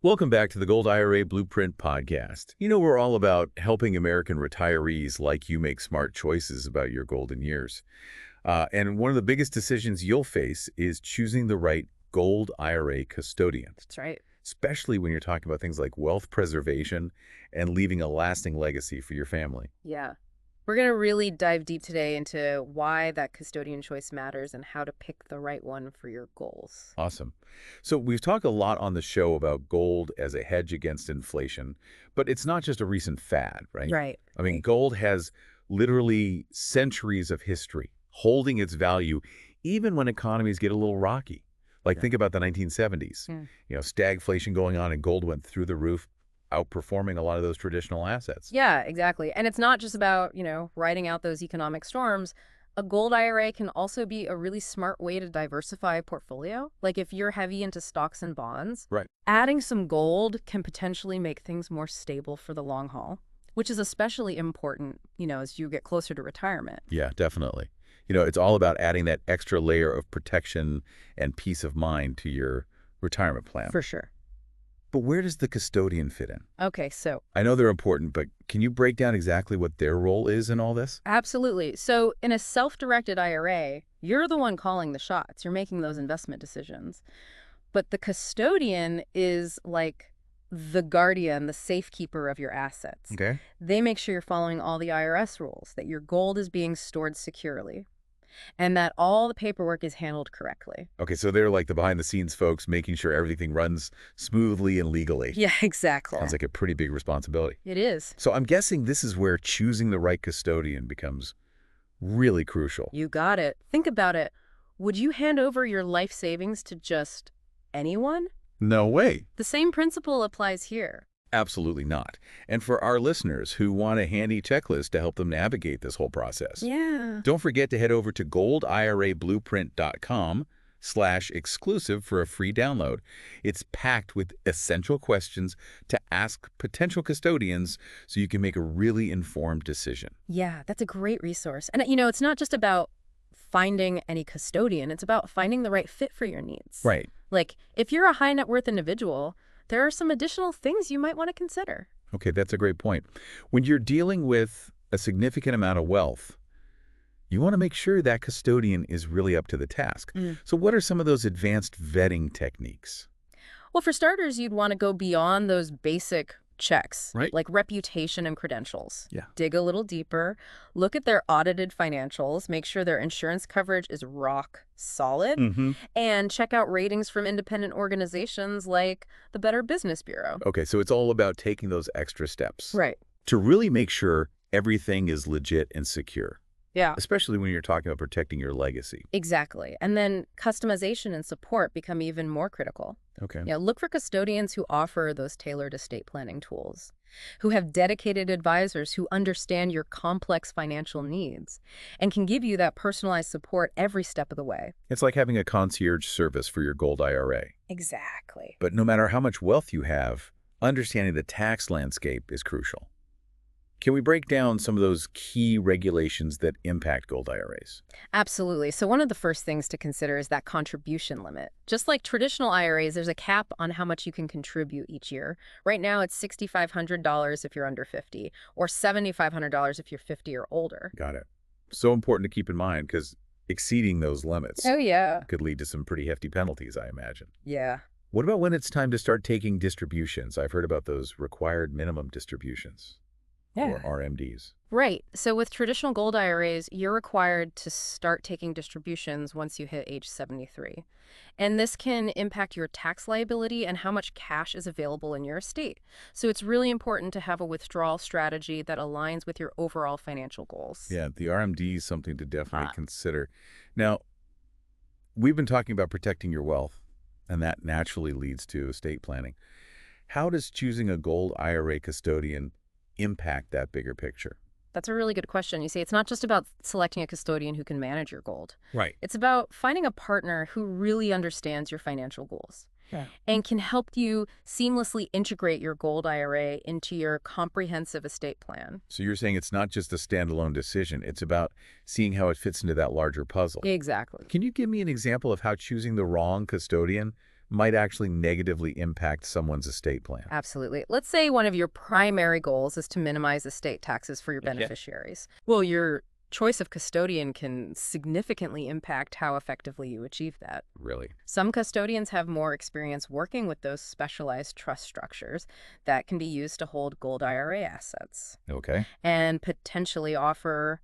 Welcome back to the Gold IRA Blueprint podcast. We're all about helping American retirees like you make smart choices about your golden years. And one of the biggest decisions you'll face is choosing the right Gold IRA custodian, That's right. especially when you're talking about things like wealth preservation and leaving a lasting legacy for your family. Yeah. We're going to really dive deep today into why that custodian choice matters and how to pick the right one for your goals. Awesome. So we've talked a lot on the show about gold as a hedge against inflation, but it's not just a recent fad, right? Right. I mean, gold has literally centuries of history holding its value even when economies get a little rocky. Like Yeah. think about the 1970s. Yeah. Stagflation going on and gold went through the roof, outperforming a lot of those traditional assets. Yeah, exactly. And it's not just about, riding out those economic storms. A gold IRA can also be a really smart way to diversify a portfolio. Like if you're heavy into stocks and bonds, Right. adding some gold can potentially make things more stable for the long haul, which is especially important, as you get closer to retirement. Yeah, definitely. It's all about adding that extra layer of protection and peace of mind to your retirement plan. For sure. But where does the custodian fit in? Okay, so I know they're important, but can you break down exactly what their role is in all this? absolutely. So in a self-directed IRA, you're the one calling the shots. You're making those investment decisions. But the custodian is like the guardian, the safekeeper of your assets. Okay. They make sure you're following all the IRS rules, that your gold is being stored securely, and that all the paperwork is handled correctly. Okay, so they're like the behind-the-scenes folks making sure everything runs smoothly and legally. Yeah, exactly. Sounds like a pretty big responsibility. It is. So I'm guessing this is where choosing the right custodian becomes really crucial. You got it. Think about it. Would you hand over your life savings to just anyone? No way. The same principle applies here. Absolutely not. And for our listeners who want a handy checklist to help them navigate this whole process, Yeah. don't forget to head over to goldirablueprint.com/exclusive for a free download. It's packed with essential questions to ask potential custodians so you can make a really informed decision. Yeah, that's a great resource. And, it's not just about finding any custodian. It's about finding the right fit for your needs. Right. Like, if you're a high net worth individual, there are some additional things you might want to consider. Okay, that's a great point. When you're dealing with a significant amount of wealth, you want to make sure that custodian is really up to the task. So what are some of those advanced vetting techniques? Well, for starters, you'd want to go beyond those basic checks, Right. like reputation and credentials. Yeah. Dig a little deeper, look at their audited financials, make sure their insurance coverage is rock solid, and check out ratings from independent organizations like the Better Business Bureau. Okay, so it's all about taking those extra steps Right. to really make sure everything is legit and secure, Yeah. especially when you're talking about protecting your legacy. Exactly. And then customization and support become even more critical. Okay. Yeah, look for custodians who offer those tailored estate planning tools, who have dedicated advisors who understand your complex financial needs and can give you that personalized support every step of the way. It's like having a concierge service for your gold IRA. Exactly. But no matter how much wealth you have, understanding the tax landscape is crucial. Can we break down some of those key regulations that impact gold IRAs? Absolutely. So one of the first things to consider is that contribution limit. Just like traditional IRAs, there's a cap on how much you can contribute each year. Right now, it's $6,500 if you're under 50, or $7,500 if you're 50 or older. Got it. So important to keep in mind because exceeding those limits Yeah. could lead to some pretty hefty penalties, I imagine. Yeah. What about when it's time to start taking distributions? I've heard about those required minimum distributions, or RMDs. Right. So with traditional gold IRAs, you're required to start taking distributions once you hit age 73. And this can impact your tax liability and how much cash is available in your estate. So it's really important to have a withdrawal strategy that aligns with your overall financial goals. Yeah, the RMD is something to definitely consider. Now, we've been talking about protecting your wealth, and that naturally leads to estate planning. How does choosing a gold IRA custodian impact that bigger picture? That's a really good question. You see, it's not just about selecting a custodian who can manage your gold. Right. It's about finding a partner who really understands your financial goals. Yeah. And can help you seamlessly integrate your gold IRA into your comprehensive estate plan. So you're saying it's not just a standalone decision. It's about seeing how it fits into that larger puzzle. Exactly. Can you give me an example of how choosing the wrong custodian might actually negatively impact someone's estate plan. Absolutely. Let's say one of your primary goals is to minimize estate taxes for your Okay. beneficiaries. Well, your choice of custodian can significantly impact how effectively you achieve that. Really? Some custodians have more experience working with those specialized trust structures that can be used to hold gold IRA assets Okay. and potentially offer,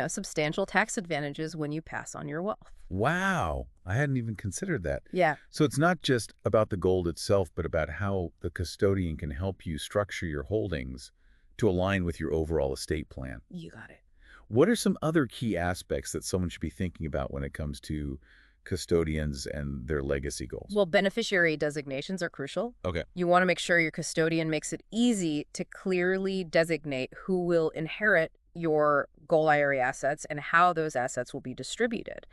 substantial tax advantages when you pass on your wealth. Wow. I hadn't even considered that. Yeah, So it's not just about the gold itself, but about how the custodian can help you structure your holdings to align with your overall estate plan. you got it. What are some other key aspects that someone should be thinking about when it comes to custodians and their legacy goals? Well, beneficiary designations are crucial. Okay. You want to make sure your custodian makes it easy to clearly designate who will inherit your gold IRA assets and how those assets will be distributed.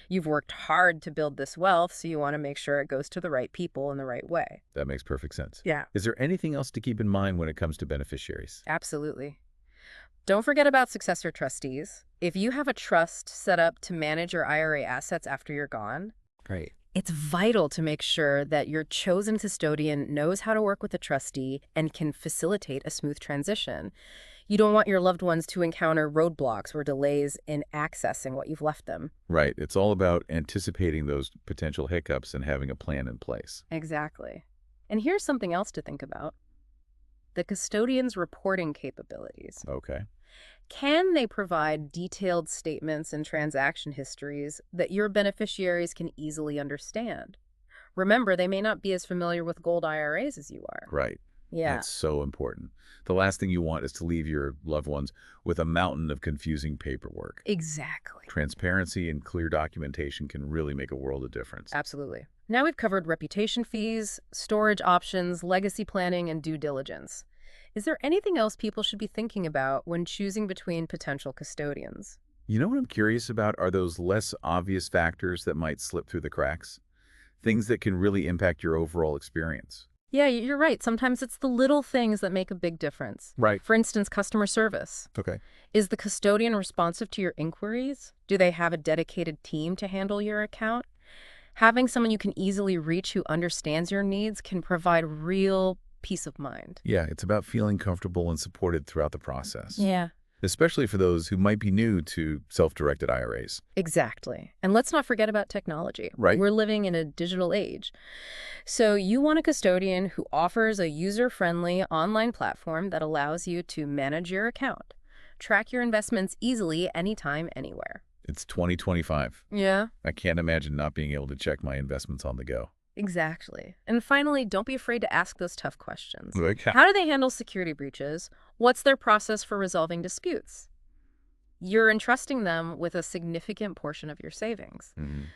You've worked hard to build this wealth, so you want to make sure it goes to the right people in the right way. That makes perfect sense. Yeah, Is there anything else to keep in mind when it comes to beneficiaries? absolutely. Don't forget about successor trustees. If you have a trust set up to manage your IRA assets after you're gone, Right. it's vital to make sure that your chosen custodian knows how to work with the trustee and can facilitate a smooth transition. You don't want your loved ones to encounter roadblocks or delays in accessing what you've left them. Right. It's all about anticipating those potential hiccups and having a plan in place. Exactly. And here's something else to think about. The custodian's reporting capabilities. Okay. Can they provide detailed statements and transaction histories that your beneficiaries can easily understand? Remember, they may not be as familiar with gold IRAs as you are. Right. Yeah, That's so important. The last thing you want is to leave your loved ones with a mountain of confusing paperwork. exactly. Transparency and clear documentation can really make a world of difference. Absolutely. Now we've covered reputation fees, storage options, legacy planning, and due diligence. Is there anything else people should be thinking about when choosing between potential custodians? You know what I'm curious about are those less obvious factors that might slip through the cracks? Things that can really impact your overall experience. Yeah, you're right. Sometimes it's the little things that make a big difference. Right. For instance, customer service. Okay. Is the custodian responsive to your inquiries? Do they have a dedicated team to handle your account? Having someone you can easily reach who understands your needs can provide real peace of mind. Yeah, it's about feeling comfortable and supported throughout the process. Yeah. Especially for those who might be new to self-directed IRAs. Exactly. And let's not forget about technology. Right. We're living in a digital age. So you want a custodian who offers a user-friendly online platform that allows you to manage your account, track your investments easily anytime, anywhere. It's 2025. Yeah. I can't imagine not being able to check my investments on the go. Exactly. And finally, don't be afraid to ask those tough questions. Okay. How do they handle security breaches? What's their process for resolving disputes? You're entrusting them with a significant portion of your savings.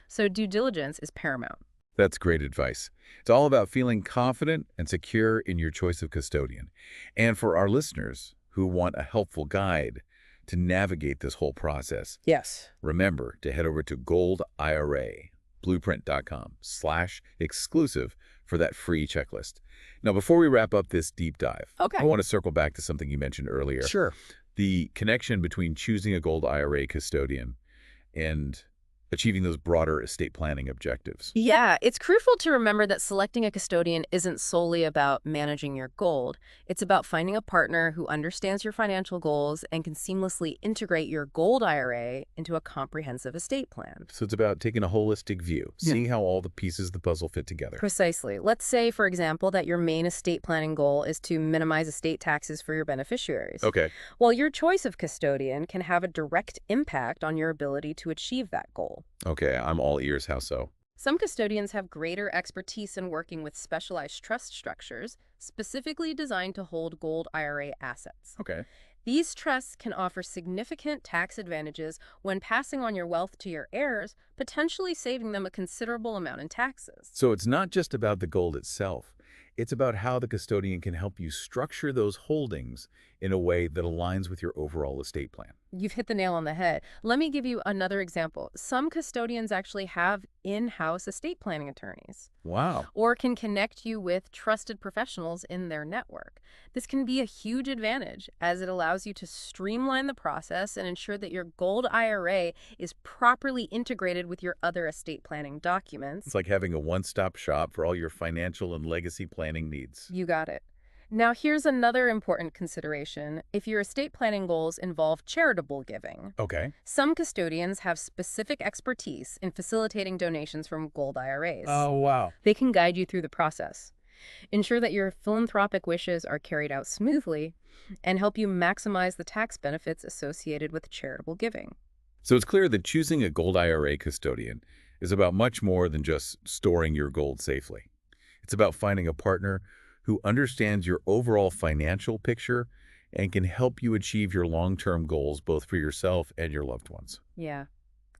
So due diligence is paramount. That's great advice. It's all about feeling confident and secure in your choice of custodian. And for our listeners who want a helpful guide to navigate this whole process, Yes. remember to head over to goldira.blueprint.com/exclusive for that free checklist. Now, before we wrap up this deep dive, Okay. I want to circle back to something you mentioned earlier. Sure. The connection between choosing a gold IRA custodian and achieving those broader estate planning objectives. Yeah, it's crucial to remember that selecting a custodian isn't solely about managing your gold. It's about finding a partner who understands your financial goals and can seamlessly integrate your gold IRA into a comprehensive estate plan. So it's about taking a holistic view, seeing how all the pieces of the puzzle fit together. Precisely. Let's say, for example, that your main estate planning goal is to minimize estate taxes for your beneficiaries. Okay. Well, your choice of custodian can have a direct impact on your ability to achieve that goal. Okay, I'm all ears. How so? Some custodians have greater expertise in working with specialized trust structures, specifically designed to hold gold IRA assets. Okay. These trusts can offer significant tax advantages when passing on your wealth to your heirs, potentially saving them a considerable amount in taxes. So it's not just about the gold itself. It's about how the custodian can help you structure those holdings in a way that aligns with your overall estate plan. You've hit the nail on the head. Let me give you another example. Some custodians actually have in-house estate planning attorneys Wow. or can connect you with trusted professionals in their network. This can be a huge advantage as it allows you to streamline the process and ensure that your gold IRA is properly integrated with your other estate planning documents. It's like having a one-stop shop for all your financial and legacy planning needs. You got it. Now, here's another important consideration. If your estate planning goals involve charitable giving, Okay. some custodians have specific expertise in facilitating donations from gold IRAs. Oh, wow. They can guide you through the process, ensure that your philanthropic wishes are carried out smoothly, and help you maximize the tax benefits associated with charitable giving. So it's clear that choosing a gold IRA custodian is about much more than just storing your gold safely. It's about finding a partner who understands your overall financial picture and can help you achieve your long-term goals both for yourself and your loved ones. Yeah,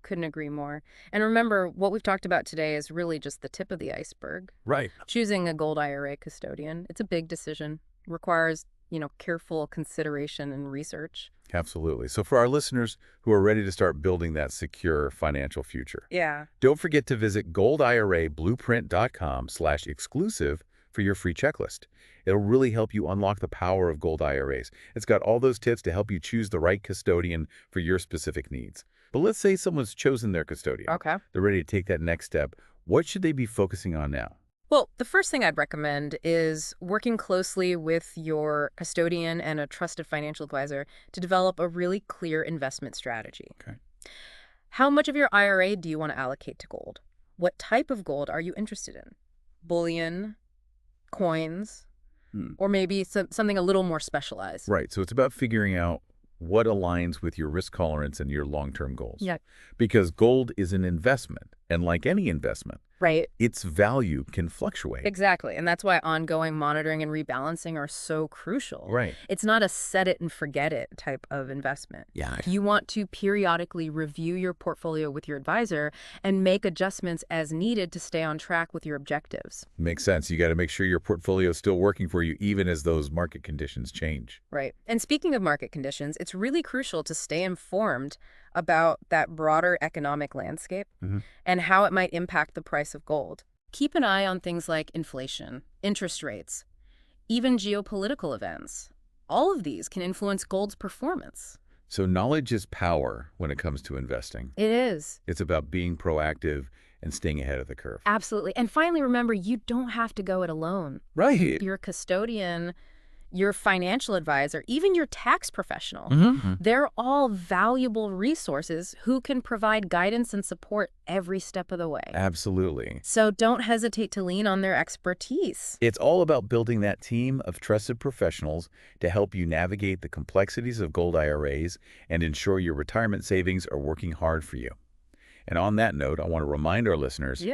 couldn't agree more. And remember, what we've talked about today is really just the tip of the iceberg. Right. Choosing a gold IRA custodian, it's a big decision, requires, careful consideration and research. Absolutely. So for our listeners who are ready to start building that secure financial future, Yeah. don't forget to visit goldirablueprint.com/exclusive for your free checklist. It'll really help you unlock the power of gold IRAs. It's got all those tips to help you choose the right custodian for your specific needs. But let's say someone's chosen their custodian. Okay. They're ready to take that next step. What should they be focusing on now? Well, the first thing I'd recommend is working closely with your custodian and a trusted financial advisor to develop a really clear investment strategy. Okay. How much of your IRA do you want to allocate to gold? What type of gold are you interested in? Bullion, coins, or maybe something a little more specialized. Right. So it's about figuring out what aligns with your risk tolerance and your long-term goals. Yeah. Because gold is an investment, and like any investment, Right. its value can fluctuate. Exactly. And that's why ongoing monitoring and rebalancing are so crucial. Right. It's not a set it and forget it type of investment. Yeah. You want to periodically review your portfolio with your advisor and make adjustments as needed to stay on track with your objectives. Makes sense. You got to make sure your portfolio is still working for you even as those market conditions change. Right. And speaking of market conditions, it's really crucial to stay informed about that broader economic landscape and how it might impact the price of gold. Keep an eye on things like inflation, interest rates, even geopolitical events. All of these can influence gold's performance. So knowledge is power when it comes to investing. It is. It's about being proactive and staying ahead of the curve. Absolutely. And finally, remember, you don't have to go it alone. Right. Your custodian, your financial advisor, even your tax professional, they're all valuable resources who can provide guidance and support every step of the way. Absolutely. So don't hesitate to lean on their expertise. It's all about building that team of trusted professionals to help you navigate the complexities of gold IRAs and ensure your retirement savings are working hard for you. And on that note, I want to remind our listeners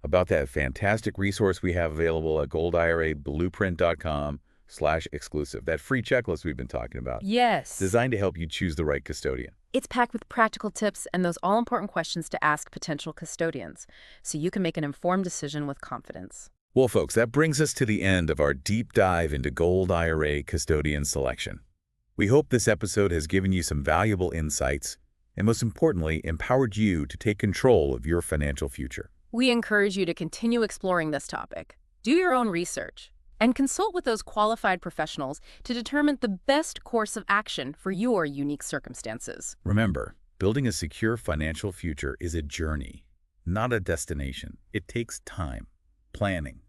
about that fantastic resource we have available at goldirablueprint.com/exclusive, that free checklist we've been talking about. Yes. Designed to help you choose the right custodian. It's packed with practical tips and those all-important questions to ask potential custodians, so you can make an informed decision with confidence. Well, folks, that brings us to the end of our deep dive into gold IRA custodian selection. We hope this episode has given you some valuable insights and, most importantly, empowered you to take control of your financial future. We encourage you to continue exploring this topic. Do your own research and consult with those qualified professionals to determine the best course of action for your unique circumstances. Remember, building a secure financial future is a journey, not a destination. It takes time, planning,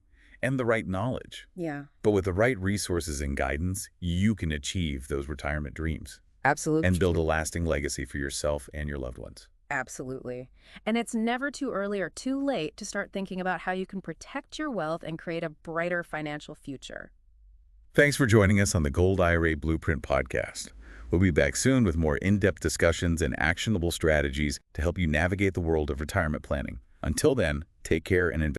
and the right knowledge. Yeah. But with the right resources and guidance, you can achieve those retirement dreams. Absolutely. And build a lasting legacy for yourself and your loved ones. Absolutely. And it's never too early or too late to start thinking about how you can protect your wealth and create a brighter financial future. Thanks for joining us on the Gold IRA Blueprint podcast. We'll be back soon with more in-depth discussions and actionable strategies to help you navigate the world of retirement planning. Until then, take care and invest.